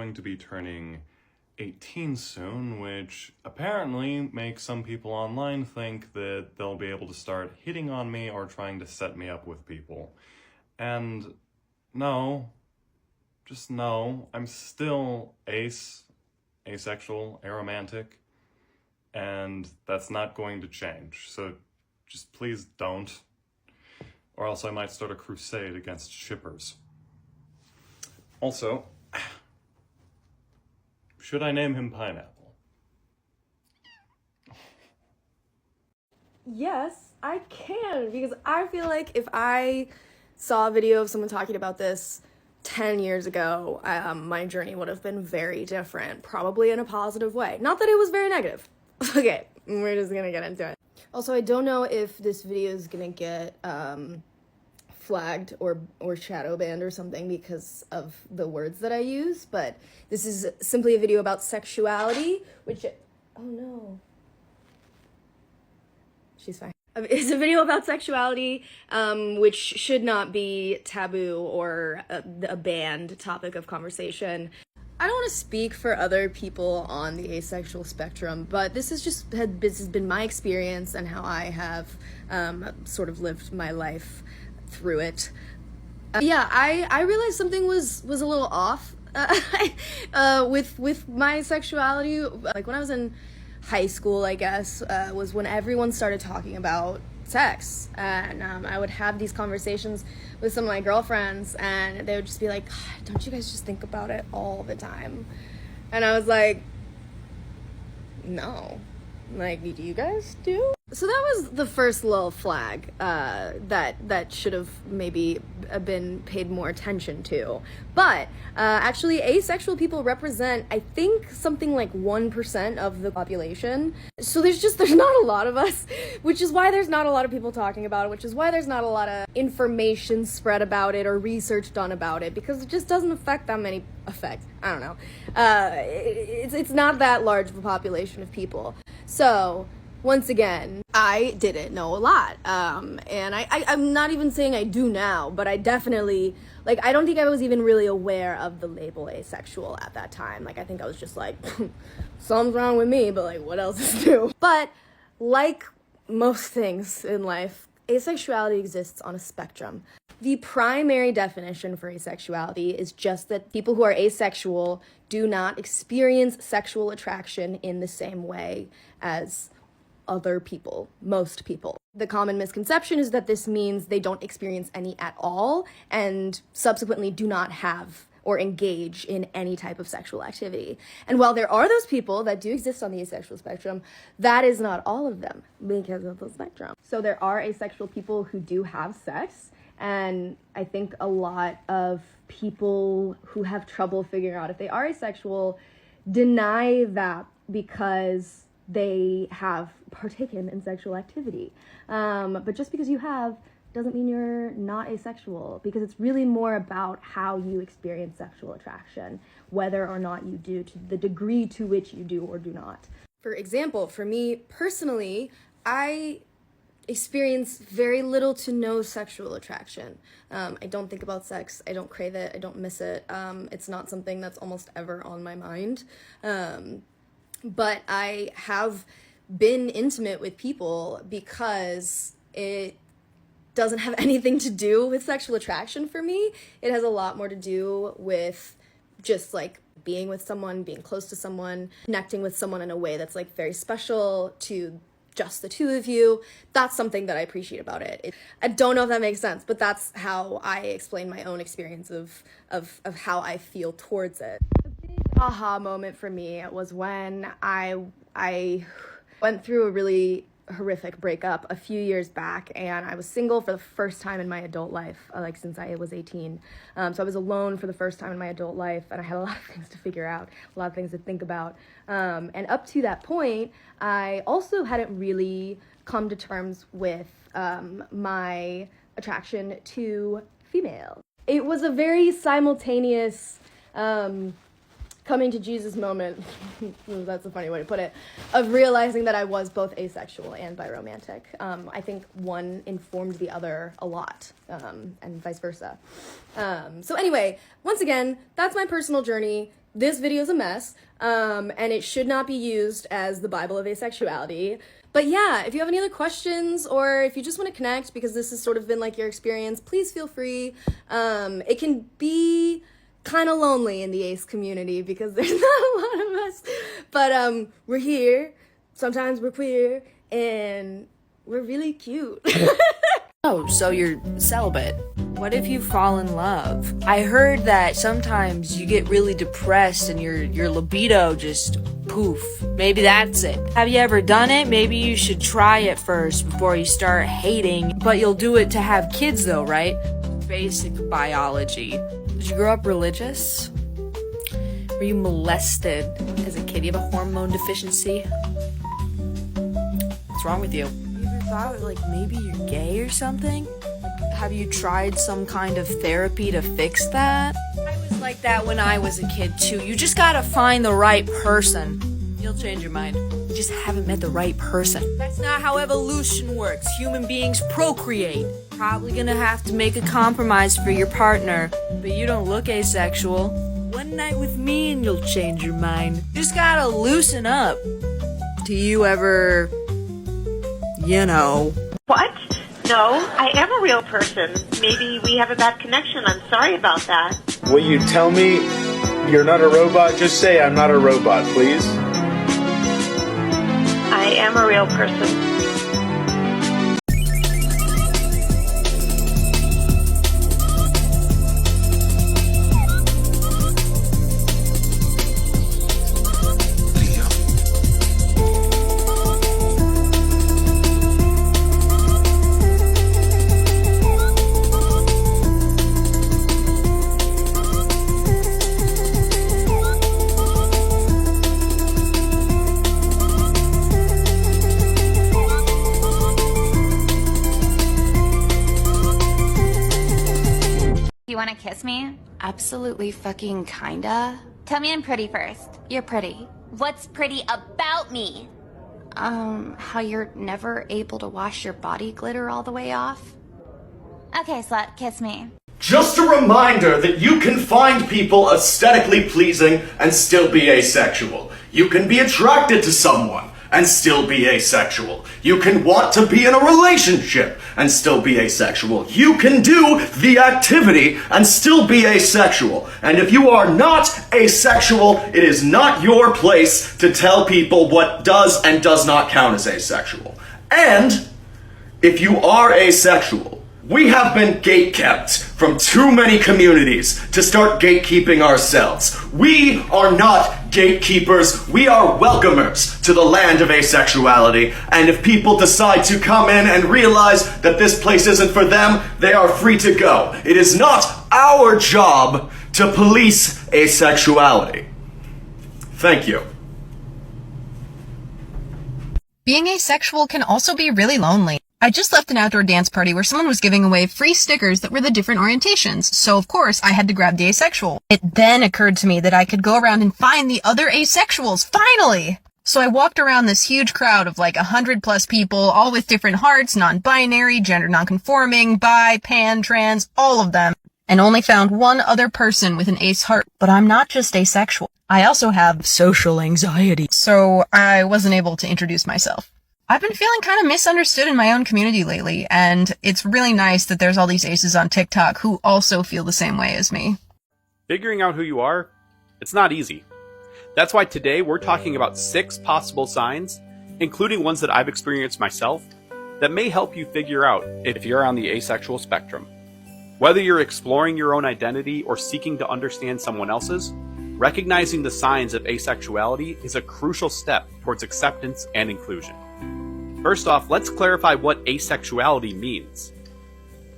going to be turning 18 soon, which apparently makes some people online think that they'll be able to start hitting on me or trying to set me up with people. And no, just no, I'm still asexual, aromantic, and that's not going to change. So just please don't, or else I might start a crusade against shippers. Also, should I name him Pineapple? Yes, I can, because I feel like if I saw a video of someone talking about this 10 years ago, my journey would have been very different, probably in a positive way. Not that it was very negative. Okay, we're just gonna get into it. Also, I don't know if this video is gonna get flagged or shadow banned or something because of the words that I use, but this is simply a video about sexuality, which, oh no, she's fine. It's a video about sexuality, which should not be taboo or a banned topic of conversation. I don't want to speak for other people on the asexual spectrum, but this has been my experience and how I have sort of lived my life through it. Yeah, I realized something was a little off with my sexuality. Like when I was in high school, I guess, was when everyone started talking about sex, and I would have these conversations with some of my girlfriends, and they would just be like, don't you guys just think about it all the time? And I was like, no. Like, do you guys do? So that was the first little flag that should have maybe been paid more attention to. But actually, asexual people represent, I think, something like 1% of the population. So there's not a lot of us, which is why there's not a lot of people talking about it, which is why there's not a lot of information spread about it or research done about it, because it just doesn't affect that many. I don't know. It's not that large of a population of people. So, once again, I didn't know a lot, and I'm not even saying I do now, but I definitely, like, I don't think I was even really aware of the label asexual at that time. Like, I think I was just like, something's wrong with me, but, like, what else is new? But, like most things in life, asexuality exists on a spectrum. The primary definition for asexuality is just that people who are asexual do not experience sexual attraction in the same way as other people, most people. The common misconception is that this means they don't experience any at all and subsequently do not have or engage in any type of sexual activity. And while there are those people that do exist on the asexual spectrum, that is not all of them because of the spectrum. So there are asexual people who do have sex, and I think a lot of people who have trouble figuring out if they are asexual deny that because they have partaken in sexual activity. But just because you have doesn't mean you're not asexual, because it's really more about how you experience sexual attraction, whether or not you do, to the degree to which you do or do not. For example, for me personally, I experience very little to no sexual attraction. I don't think about sex. I don't crave it. I don't miss it. It's not something that's almost ever on my mind. But I have been intimate with people because it doesn't have anything to do with sexual attraction for me. It has a lot more to do with just like being with someone, being close to someone, connecting with someone in a way that's like very special to just the two of you. That's something that I appreciate about it. I don't know if that makes sense, but that's how I explain my own experience of how I feel towards it. A big aha moment for me was when I went through a really horrific breakup a few years back, and I was single for the first time in my adult life, like since I was 18. So I was alone for the first time in my adult life, and I had a lot of things to figure out, a lot of things to think about. And up to that point, I also hadn't really come to terms with my attraction to female. It was a very simultaneous coming to Jesus moment, that's a funny way to put it, of realizing that I was both asexual and biromantic. I think one informed the other a lot, and vice versa. So anyway, once again, that's my personal journey. this video is a mess, and it should not be used as the Bible of asexuality. But yeah, if you have any other questions or if you just want to connect because this has sort of been like your experience, please feel free. It can be kind of lonely in the ace community because there's not a lot of us, but we're here. Sometimes we're queer and we're really cute. Oh, so you're celibate. What if you fall in love? I heard that sometimes you get really depressed and your libido just poof. Maybe that's it. Have you ever done it? Maybe you should try it first before you start hating. But you'll do it to have kids though, right? Basic biology. Did you grow up religious? Were you molested as a kid? You have a hormone deficiency? What's wrong with you? Have you ever thought like maybe you're gay or something? Have you tried some kind of therapy to fix that? I was like that when I was a kid too. You just gotta find the right person. You'll change your mind. You just haven't met the right person. That's not how evolution works. Human beings procreate. Probably gonna have to make a compromise for your partner, but you don't look asexual. One night with me and you'll change your mind. Just gotta loosen up. Do you ever, What? No, I am a real person. Maybe we have a bad connection. I'm sorry about that. Will you tell me you're not a robot? Just say I'm not a robot, please. I am a real person. You wanna kiss me? Absolutely fucking kinda. Tell me I'm pretty first. You're pretty. What's pretty about me? How you're never able to wash your body glitter all the way off? Okay, slut, kiss me. Just a reminder that you can find people aesthetically pleasing and still be asexual. You can be attracted to someone and still be asexual. You can want to be in a relationship and still be asexual. You can do the activity and still be asexual. And if you are not asexual, it is not your place to tell people what does and does not count as asexual. And if you are asexual, we have been gatekept from too many communities to start gatekeeping ourselves. We are not gatekeepers, we are welcomers to the land of asexuality. And if people decide to come in and realize that this place isn't for them, they are free to go. It is not our job to police asexuality. Thank you. Being asexual can also be really lonely. I just left an outdoor dance party where someone was giving away free stickers that were the different orientations, so of course I had to grab the asexual. It then occurred to me that I could go around and find the other asexuals, finally! So I walked around this huge crowd of like 100 plus people, all with different hearts, non-binary, gender non-conforming, bi, pan, trans, all of them, and only found one other person with an ace heart. But I'm not just asexual. I also have social anxiety, so I wasn't able to introduce myself. I've been feeling kind of misunderstood in my own community lately, and it's really nice that there's all these aces on TikTok who also feel the same way as me. Figuring out who you are, it's not easy. That's why today we're talking about 6 possible signs, including ones that I've experienced myself, that may help you figure out if you're on the asexual spectrum. Whether you're exploring your own identity or seeking to understand someone else's, recognizing the signs of asexuality is a crucial step towards acceptance and inclusion. First off, let's clarify what asexuality means.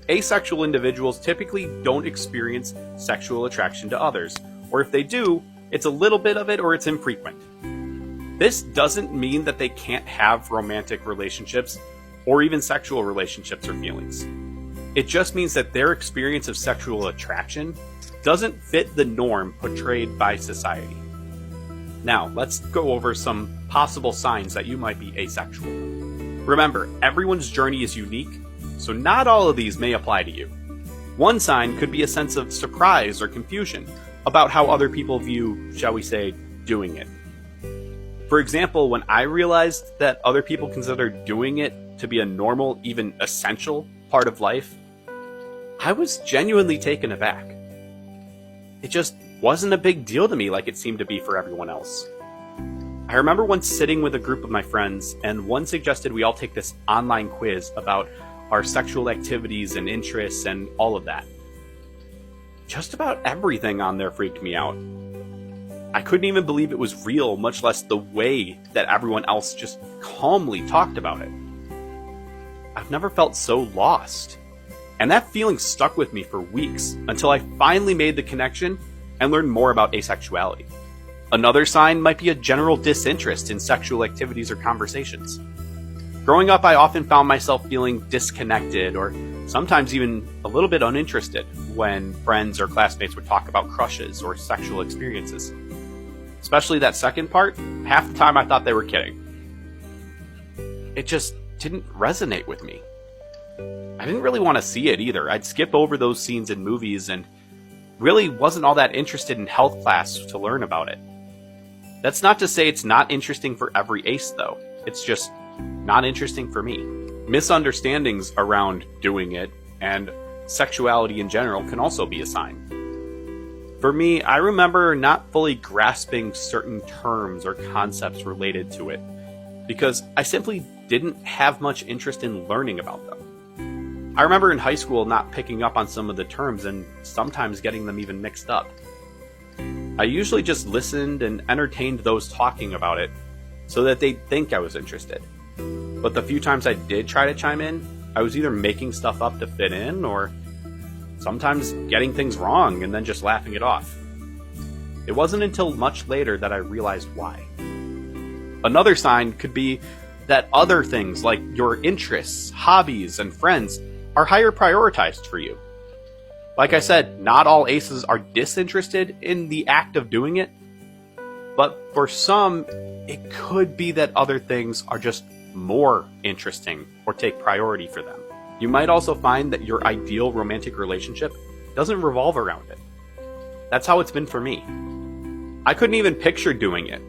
Asexual individuals typically don't experience sexual attraction to others, or if they do, it's a little bit of it or it's infrequent. This doesn't mean that they can't have romantic relationships or even sexual relationships or feelings. It just means that their experience of sexual attraction doesn't fit the norm portrayed by society. Now, let's go over some possible signs that you might be asexual. Remember, everyone's journey is unique, so not all of these may apply to you. One sign could be a sense of surprise or confusion about how other people view, shall we say, doing it. For example, when I realized that other people consider doing it to be a normal, even essential part of life, I was genuinely taken aback. It just wasn't a big deal to me like it seemed to be for everyone else. I remember once sitting with a group of my friends, and one suggested we all take this online quiz about our sexual activities and interests and all of that. Just about everything on there freaked me out. I couldn't even believe it was real, much less the way that everyone else just calmly talked about it. I've never felt so lost. And that feeling stuck with me for weeks until I finally made the connection and learned more about asexuality. Another sign might be a general disinterest in sexual activities or conversations. Growing up, I often found myself feeling disconnected or sometimes even a little bit uninterested when friends or classmates would talk about crushes or sexual experiences. Especially that second part, half the time I thought they were kidding. It just didn't resonate with me. I didn't really want to see it either. I'd skip over those scenes in movies and really wasn't all that interested in health class to learn about it. That's not to say it's not interesting for every ace, though. It's just not interesting for me. Misunderstandings around doing it and sexuality in general can also be a sign. For me, I remember not fully grasping certain terms or concepts related to it because I simply didn't have much interest in learning about them. I remember in high school not picking up on some of the terms and sometimes getting them even mixed up. I usually just listened and entertained those talking about it so that they'd think I was interested. But the few times I did try to chime in, I was either making stuff up to fit in or sometimes getting things wrong and then just laughing it off. It wasn't until much later that I realized why. Another sign could be that other things like your interests, hobbies, and friends are higher prioritized for you. Like I said, not all aces are disinterested in the act of doing it, but for some, it could be that other things are just more interesting or take priority for them. You might also find that your ideal romantic relationship doesn't revolve around it. That's how it's been for me. I couldn't even picture doing it,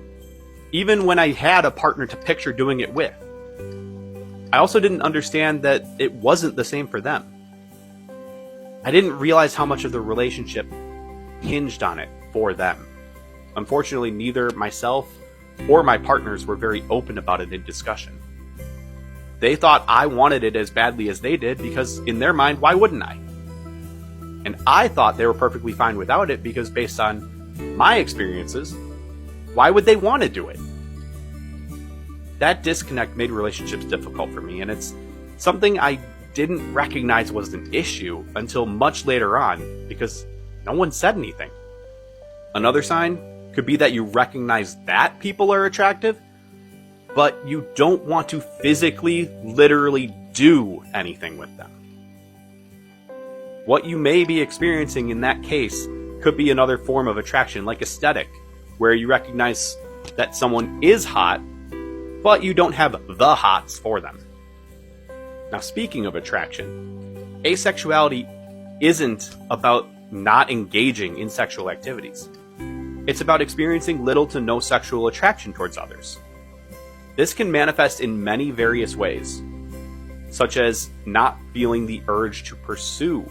even when I had a partner to picture doing it with. I also didn't understand that it wasn't the same for them. I didn't realize how much of the relationship hinged on it for them. Unfortunately, neither myself or my partners were very open about it in discussion. They thought I wanted it as badly as they did because, in their mind, why wouldn't I? And I thought they were perfectly fine without it because, based on my experiences, why would they want to do it? That disconnect made relationships difficult for me, and it's something I didn't recognize was an issue until much later on because no one said anything. Another sign could be that you recognize that people are attractive, but you don't want to physically, literally do anything with them. What you may be experiencing in that case could be another form of attraction, like aesthetic, where you recognize that someone is hot, but you don't have the hots for them. Now, speaking of attraction, asexuality isn't about not engaging in sexual activities. It's about experiencing little to no sexual attraction towards others. This can manifest in many various ways, such as not feeling the urge to pursue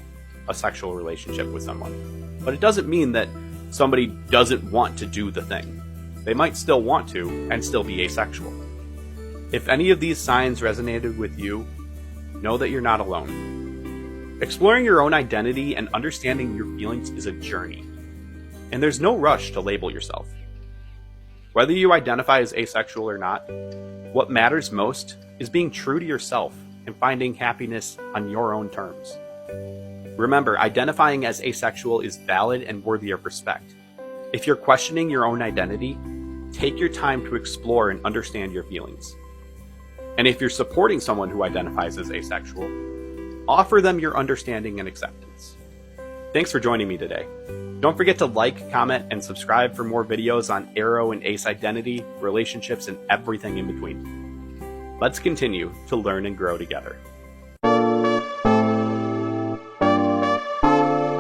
a sexual relationship with someone. But it doesn't mean that somebody doesn't want to do the thing. They might still want to and still be asexual. If any of these signs resonated with you, know that you're not alone. Exploring your own identity and understanding your feelings is a journey, and there's no rush to label yourself. Whether you identify as asexual or not, what matters most is being true to yourself and finding happiness on your own terms. Remember, identifying as asexual is valid and worthy of respect. If you're questioning your own identity, take your time to explore and understand your feelings. And if you're supporting someone who identifies as asexual, offer them your understanding and acceptance. Thanks for joining me today. Don't forget to like, comment, and subscribe for more videos on aro and ace identity, relationships, and everything in between. Let's continue to learn and grow together.